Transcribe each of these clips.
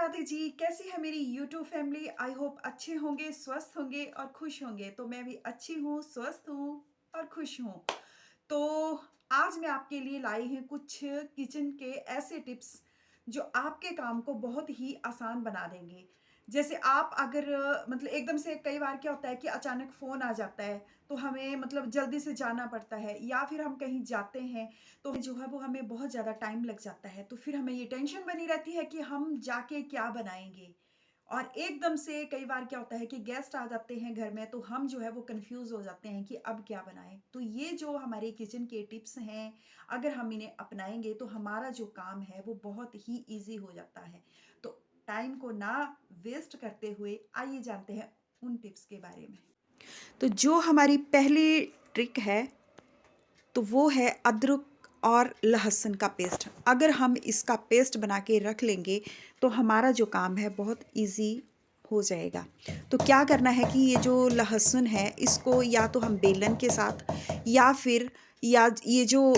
राधे जी, कैसी है मेरी यूट्यूब फैमिली? आई होप अच्छे होंगे, स्वस्थ होंगे और खुश होंगे। तो मैं भी अच्छी हूँ, स्वस्थ हूँ और खुश हूँ। तो आज मैं आपके लिए लाई हूँ कुछ किचन के ऐसे टिप्स जो आपके काम को बहुत ही आसान बना देंगे। जैसे आप अगर मतलब एकदम से कई बार क्या होता है कि अचानक फ़ोन आ जाता है, तो हमें मतलब जल्दी से जाना पड़ता है या फिर हम कहीं जाते हैं तो जो है वो हमें बहुत ज़्यादा टाइम लग जाता है, तो फिर हमें ये टेंशन बनी रहती है कि हम जाके क्या बनाएँगे? और एकदम से कई बार क्या होता है कि गेस्ट आ जाते हैं घर में, तो हम जो है वो कन्फ्यूज़ हो जाते हैं कि अब क्या बनाएँ? तो ये जो हमारे किचन के टिप्स हैं, अगर हम इन्हें अपनाएँगे तो हमारा जो काम है वो बहुत ही ईज़ी हो जाता है। तो टाइम को ना वेस्ट करते हुए आइए जानते हैं उन टिप्स के बारे में। तो जो हमारी पहली ट्रिक है तो वो है अदरक और लहसुन का पेस्ट। अगर हम इसका पेस्ट बना के रख लेंगे तो हमारा जो काम है बहुत इजी हो जाएगा। तो क्या करना है कि ये जो लहसुन है इसको या तो हम बेलन के साथ या फिर या ये जो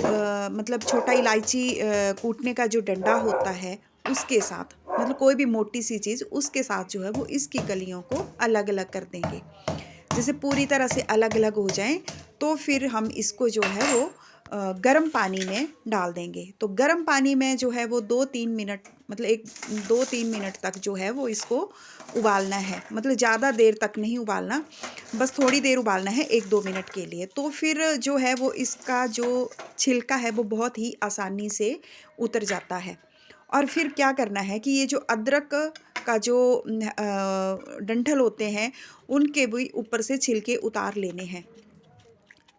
मतलब छोटा इलायची कूटने का जो डंडा होता है उसके साथ, मतलब कोई भी मोटी सी चीज़ उसके साथ जो है वो इसकी कलियों को अलग अलग कर देंगे। जैसे पूरी तरह से अलग-अलग हो जाएँ, तो फिर हम इसको जो है वो गर्म पानी में डाल देंगे। तो गर्म पानी में जो है वो 2-3 मिनट, मतलब एक 2-3 मिनट तक जो है वो इसको उबालना है। मतलब ज़्यादा देर तक नहीं उबालना, बस थोड़ी देर उबालना है 1-2 मिनट के लिए। तो फिर जो है वो इसका जो छिलका है वो बहुत ही आसानी से उतर जाता है। और फिर क्या करना है कि ये जो अदरक का जो डंठल होते हैं उनके भी ऊपर से छिलके उतार लेने हैं।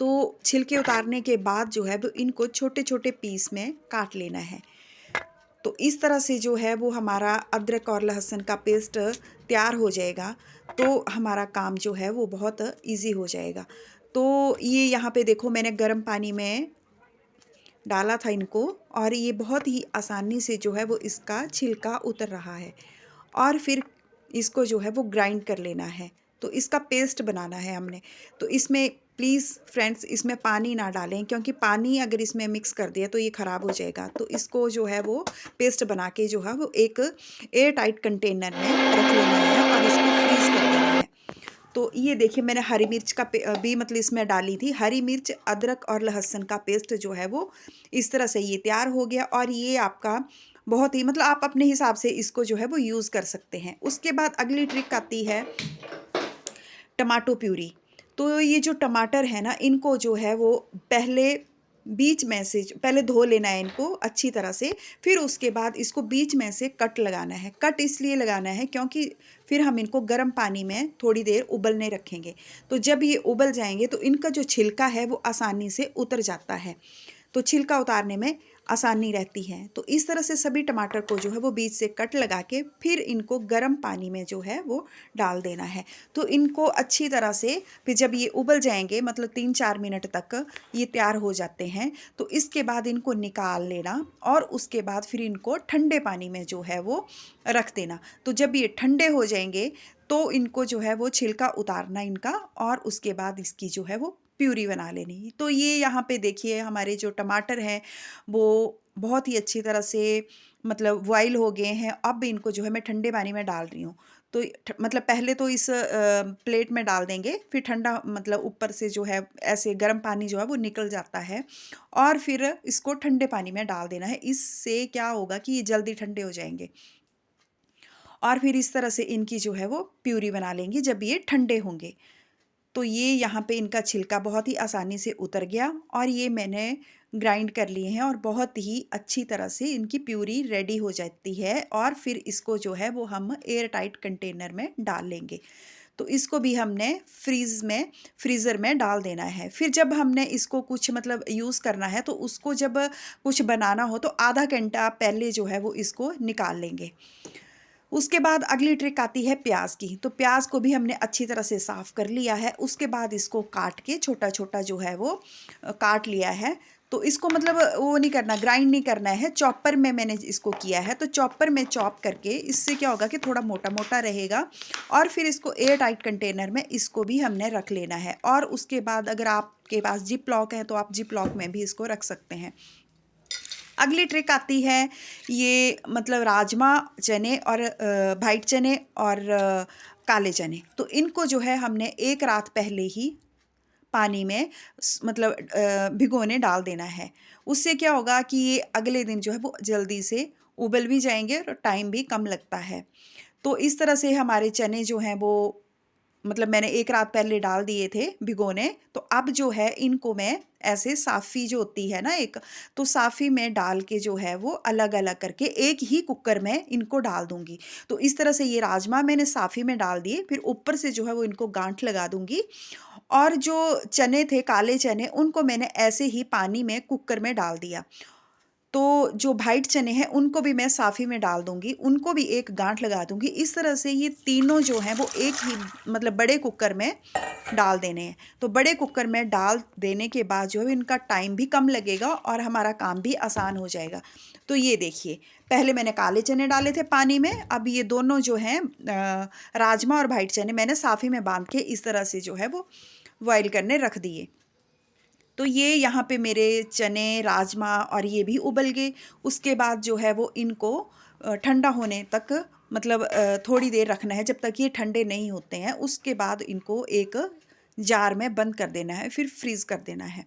तो छिलके उतारने के बाद जो है वो इनको छोटे-छोटे पीस में काट लेना है। तो इस तरह से जो है वो हमारा अदरक और लहसुन का पेस्ट तैयार हो जाएगा। तो हमारा काम जो है वो बहुत ईज़ी हो जाएगा। तो ये यहाँ पे देखो मैंने गर्म पानी में डाला था इनको और ये बहुत ही आसानी से जो है वो इसका छिलका उतर रहा है। और फिर इसको जो है वो ग्राइंड कर लेना है। तो इसका पेस्ट बनाना है हमने। तो इसमें प्लीज़ फ्रेंड्स इसमें पानी ना डालें, क्योंकि पानी अगर इसमें मिक्स कर दिया तो ये ख़राब हो जाएगा। तो इसको जो है वो पेस्ट बना के जो है वो एक एयर टाइट कंटेनर में रख लेना है और इसको फ्रीज़ कर देना है। तो ये देखिए मैंने हरी मिर्च का भी मतलब इसमें डाली थी। हरी मिर्च, अदरक और लहसुन का पेस्ट जो है वो इस तरह से ये तैयार हो गया और ये आपका बहुत ही मतलब आप अपने हिसाब से इसको जो है वो यूज़ कर सकते हैं। उसके बाद अगली ट्रिक आती है टमाटो प्यूरी। तो ये जो टमाटर है ना, इनको जो है वो पहले बीच में से पहले धो लेना है इनको अच्छी तरह से, फिर उसके बाद इसको बीच में से कट लगाना है। कट इसलिए लगाना है क्योंकि फिर हम इनको गर्म पानी में थोड़ी देर उबलने रखेंगे। तो जब ये उबल जाएँगे तो इनका जो छिलका है वो आसानी से उतर जाता है। तो छिलका उतारने में आसानी रहती है। तो इस तरह से सभी टमाटर को जो है वो बीच से कट लगा के फिर इनको गर्म पानी में जो है वो डाल देना है। तो इनको अच्छी तरह से फिर जब ये उबल जाएँगे मतलब 3-4 मिनट तक ये तैयार हो जाते हैं, तो इसके बाद इनको निकाल लेना और उसके बाद फिर इनको ठंडे पानी में जो है वो रख देना। तो जब ये ठंडे हो जाएँगे तो इनको जो है वो छिलका उतारना इनका और उसके बाद इसकी जो है वो प्यूरी बना लेनी। तो ये यहाँ पे देखिए हमारे जो टमाटर हैं वो बहुत ही अच्छी तरह से मतलब बॉयल हो गए हैं। अब इनको जो है मैं ठंडे पानी में डाल रही हूँ। तो मतलब पहले तो इस प्लेट में डाल देंगे, फिर ठंडा मतलब ऊपर से जो है ऐसे गर्म पानी जो है वो निकल जाता है और फिर इसको ठंडे पानी में डाल देना है। इससे क्या होगा कि ये जल्दी ठंडे हो जाएँगे। और फिर इस तरह से इनकी जो है वो प्यूरी बना लेंगी जब ये ठंडे होंगे। तो ये यहाँ पे इनका छिलका बहुत ही आसानी से उतर गया और ये मैंने ग्राइंड कर लिए हैं और बहुत ही अच्छी तरह से इनकी प्यूरी रेडी हो जाती है और फिर इसको जो है वो हम एयर टाइट कंटेनर में डाल लेंगे। तो इसको भी हमने फ्रीज़र में डाल देना है। फिर जब हमने इसको कुछ मतलब यूज़ करना है तो उसको जब कुछ बनाना हो तो आधा घंटा पहले जो है वो इसको निकाल लेंगे। उसके बाद अगली ट्रिक आती है प्याज की। तो प्याज को भी हमने अच्छी तरह से साफ़ कर लिया है। उसके बाद इसको काट के छोटा-छोटा जो है वो काट लिया है। तो इसको मतलब वो नहीं करना, ग्राइंड नहीं करना है, चॉपर में मैंने इसको किया है। तो चॉपर में चॉप करके इससे क्या होगा कि थोड़ा मोटा-मोटा रहेगा और फिर इसको एयर टाइट कंटेनर में इसको भी हमने रख लेना है और उसके बाद अगर आपके पास जिप लॉक है तो आप जिप लॉक में भी इसको रख सकते हैं। अगली ट्रिक आती है ये मतलब राजमा चने और वाइट चने और काले चने। तो इनको जो है हमने एक रात पहले ही पानी में मतलब भिगोने डाल देना है। उससे क्या होगा कि ये अगले दिन जो है वो जल्दी से उबल भी जाएंगे और टाइम भी कम लगता है। तो इस तरह से हमारे चने जो हैं वो मतलब मैंने एक रात पहले डाल दिए थे भिगोने। तो अब जो है इनको मैं ऐसे साफ़ी जो होती है ना एक, तो साफ़ी में डाल के जो है वो अलग-अलग करके एक ही कुकर में इनको डाल दूँगी। तो इस तरह से ये राजमा मैंने साफ़ी में डाल दिए, फिर ऊपर से जो है वो इनको गाँठ लगा दूँगी। और जो चने थे, काले चने, उनको मैंने ऐसे ही पानी में कुकर में डाल दिया। तो जो व्हाइट चने हैं उनको भी मैं साफ़ी में डाल दूँगी, उनको भी एक गाँठ लगा दूँगी। इस तरह से ये तीनों जो हैं वो एक ही मतलब बड़े कुकर में डाल देने हैं। तो बड़े कुकर में डाल देने के बाद जो है इनका टाइम भी कम लगेगा और हमारा काम भी आसान हो जाएगा। तो ये देखिए, पहले मैंने काले चने डाले थे पानी में, अब ये दोनों जो हैं राजमा और व्हाइट चने मैंने साफ़ी में बाँध के इस तरह से जो है वो बॉयल करने रख दिए। तो ये यहाँ पे मेरे चने, राजमा और ये भी उबल गए। उसके बाद जो है वो इनको ठंडा होने तक मतलब थोड़ी देर रखना है, जब तक ये ठंडे नहीं होते हैं। उसके बाद इनको एक जार में बंद कर देना है, फिर फ्रीज़ कर देना है।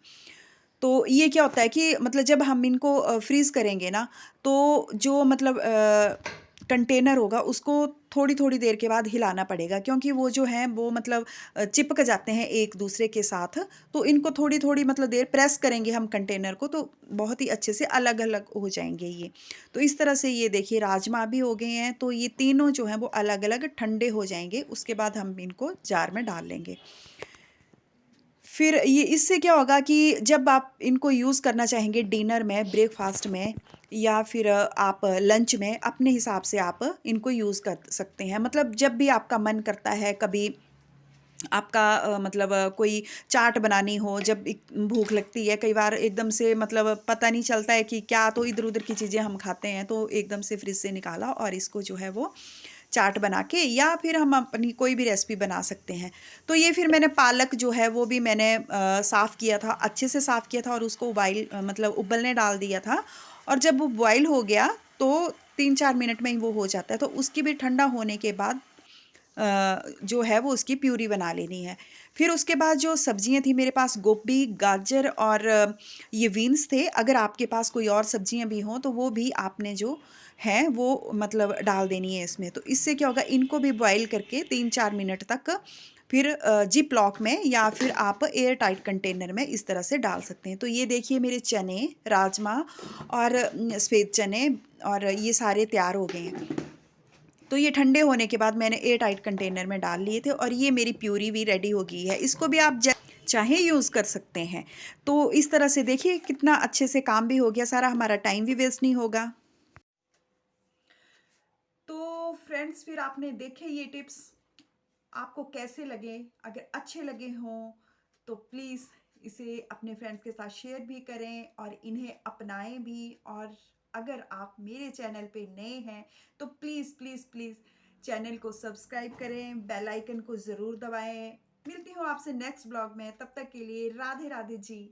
तो ये क्या होता है कि मतलब जब हम इनको फ्रीज़ करेंगे ना, तो जो मतलब कंटेनर होगा उसको थोड़ी-थोड़ी देर के बाद हिलाना पड़ेगा, क्योंकि वो जो हैं वो मतलब चिपक जाते हैं एक दूसरे के साथ। तो इनको थोड़ी-थोड़ी मतलब देर प्रेस करेंगे हम कंटेनर को, तो बहुत ही अच्छे से अलग-अलग हो जाएँगे ये। तो इस तरह से ये देखिए राजमा भी हो गए हैं, तो ये तीनों जो हैं वो अलग-अलग ठंडे हो जाएँगे, उसके बाद हम इनको जार में डाल लेंगे। फिर ये इससे क्या होगा कि जब आप इनको यूज़ करना चाहेंगे डिनर में, ब्रेकफ़ास्ट में या फिर आप लंच में, अपने हिसाब से आप इनको यूज़ कर सकते हैं। मतलब जब भी आपका मन करता है, कभी आपका मतलब कोई चाट बनानी हो, जब एक भूख लगती है, कई बार एकदम से मतलब पता नहीं चलता है कि क्या, तो इधर-उधर की चीज़ें हम खाते हैं, तो एकदम से फ्रिज से निकाला और इसको जो है वो चाट बना के या फिर हम अपनी कोई भी रेसिपी बना सकते हैं। तो ये फिर मैंने पालक जो है वो भी मैंने साफ़ किया था, अच्छे से साफ़ किया था और उसको मतलब उबलने डाल दिया था। और जब वो बॉयल हो गया तो 3-4 मिनट में ही वो हो जाता है। तो उसकी भी ठंडा होने के बाद जो है वो उसकी प्यूरी बना लेनी है। फिर उसके बाद जो सब्जियाँ थी मेरे पास, गोभी, गाजर और ये बीन्स थे। अगर आपके पास कोई और सब्जियाँ भी हों तो वो भी आपने जो हैं वो मतलब डाल देनी है इसमें। तो इससे क्या होगा, इनको भी बॉयल करके 3-4 मिनट तक फिर जिप लॉक में या फिर आप एयर टाइट कंटेनर में इस तरह से डाल सकते हैं। तो ये देखिए मेरे चने, राजमा और सफ़ेद चने और ये सारे तैयार हो गए हैं। तो ये ठंडे होने के बाद मैंने एयर टाइट कंटेनर में डाल लिए थे और ये मेरी प्यूरी भी रेडी हो गई है। इसको भी आप चाहे यूज़ कर सकते हैं। तो इस तरह से देखिए कितना अच्छे से काम भी हो गया सारा, हमारा टाइम भी वेस्ट नहीं होगा। तो फ्रेंड्स, फिर आपने देखे ये टिप्स, आपको कैसे लगे? अगर अच्छे लगे हों तो प्लीज़ इसे अपने फ्रेंड्स के साथ शेयर भी करें और इन्हें अपनाएं भी। और अगर आप मेरे चैनल पे नए हैं तो प्लीज़ प्लीज़ प्लीज़ चैनल को सब्सक्राइब करें, बेल आइकन को ज़रूर दबाएं। मिलती हूँ आपसे नेक्स्ट ब्लॉग में, तब तक के लिए राधे राधे जी।